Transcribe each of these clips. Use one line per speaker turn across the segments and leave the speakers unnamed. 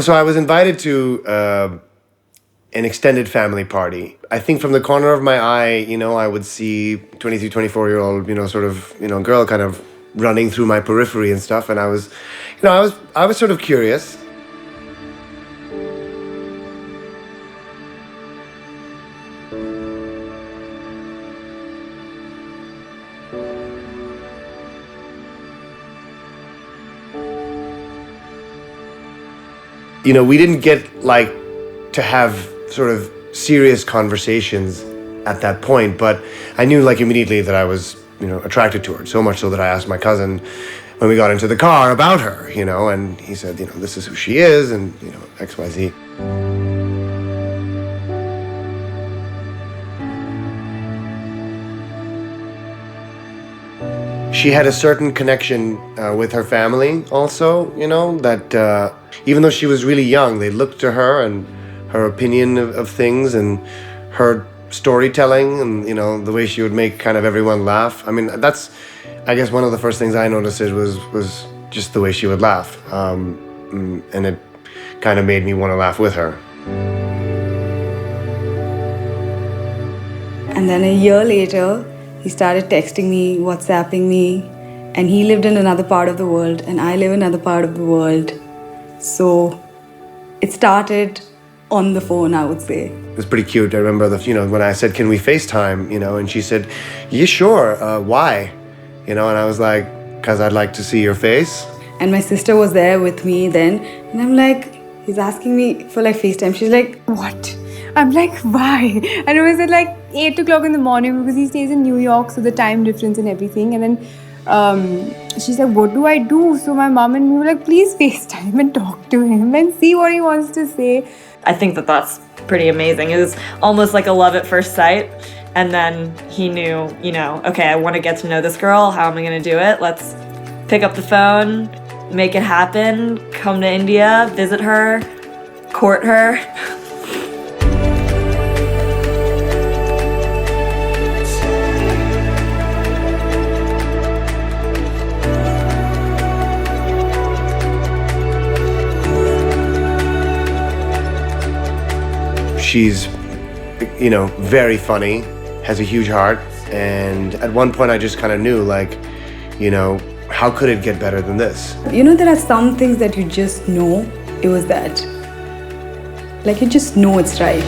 Well, so I was invited to an extended family party. I think from the corner of my eye, I would see 23, 24-year-old, sort of, girl kind of running through my periphery and stuff. And I was, I was sort of curious. We didn't get to have sort of serious conversations at that point, but I knew immediately that I was, attracted to her, so much so that I asked my cousin when we got into the car about her, and he said, this is who she is, and, XYZ. She had a certain connection with her family also, that even though she was really young, they looked to her and her opinion of things and her storytelling and, the way she would make kind of everyone laugh. I mean, that's, I guess, one of the first things I noticed was just the way she would laugh. And it kind of made me want to laugh with her.
And then a year later, he started texting me, WhatsApping me, and he lived in another part of the world, and I live in another part of the world. So it started on the phone, I would say.
It was pretty cute. I remember when I said, "Can we FaceTime?" And she said, "Yeah, sure. Why?" And I was like, "'Cause I'd like to see your face."
And my sister was there with me then, and I'm like, he's asking me for FaceTime. She's like,
what? I'm like, why? And it was at 8 o'clock in the morning because he stays in New York, so the time difference and everything. And then she's like, what do I do? So my mom and me were like, please FaceTime and talk to him and see what he wants to say.
I think that that's pretty amazing. It was almost like a love at first sight. And then he knew, okay, I want to get to know this girl. How am I going to do it? Let's pick up the phone, make it happen, come to India, visit her, court her.
She's, very funny, has a huge heart. And at one point I just kind of knew, how could it get better than this?
There are some things that you just know it was that. You just know it's right.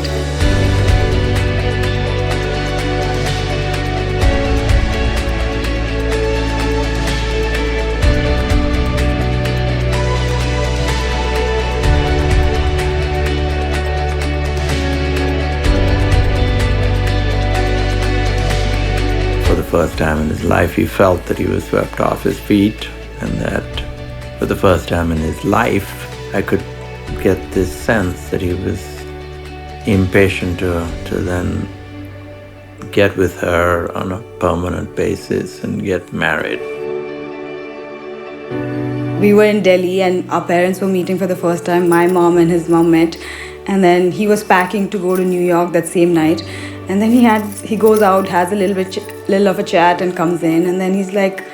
For the first time in his life, he felt that he was swept off his feet, and that for the first time in his life, I could get this sense that he was impatient to then get with her on a permanent basis and get married.
We were in Delhi and our parents were meeting for the first time. My mom and his mom met, and then he was packing to go to New York that same night. And then he goes out, has a little of a chat and comes in, and then he's like,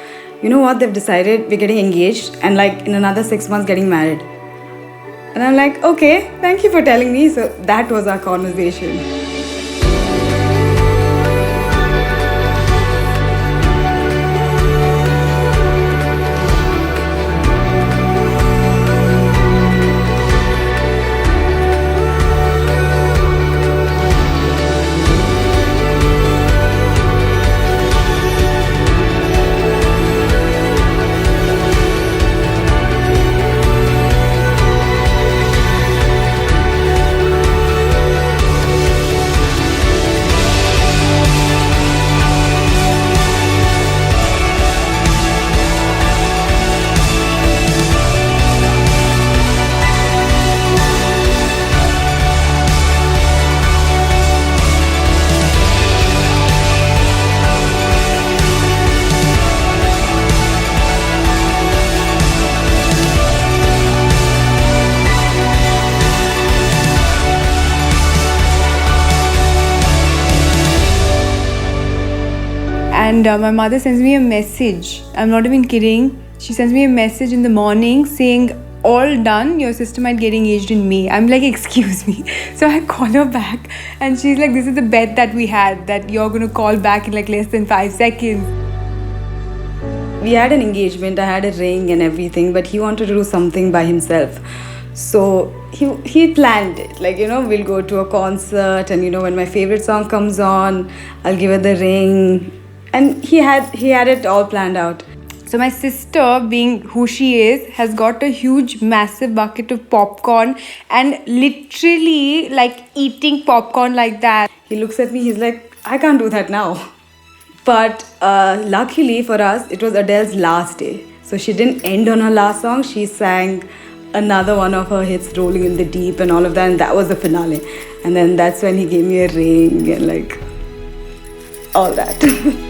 you know what, they've decided we're getting engaged and in another 6 months getting married. And I'm like, okay, thank you for telling me. So that was our conversation.
And my mother sends me a message. I'm not even kidding. She sends me a message in the morning saying, all done, your sister might get engaged in May. I'm like, excuse me. So I call her back and she's like, this is the bet that we had, that you're going to call back in like less than 5 seconds.
We had an engagement, I had a ring and everything, but he wanted to do something by himself. So he planned it, like, we'll go to a concert, and when my favorite song comes on, I'll give her the ring. And he had it all planned out.
So my sister, being who she is, has got a huge, massive bucket of popcorn and literally like eating popcorn like that.
He looks at me, he's like, I can't do that now. But luckily for us, it was Adele's last day. So she didn't end on her last song. She sang another one of her hits, Rolling in the Deep and all of that. And that was the finale. And then that's when he gave me a ring and like all that.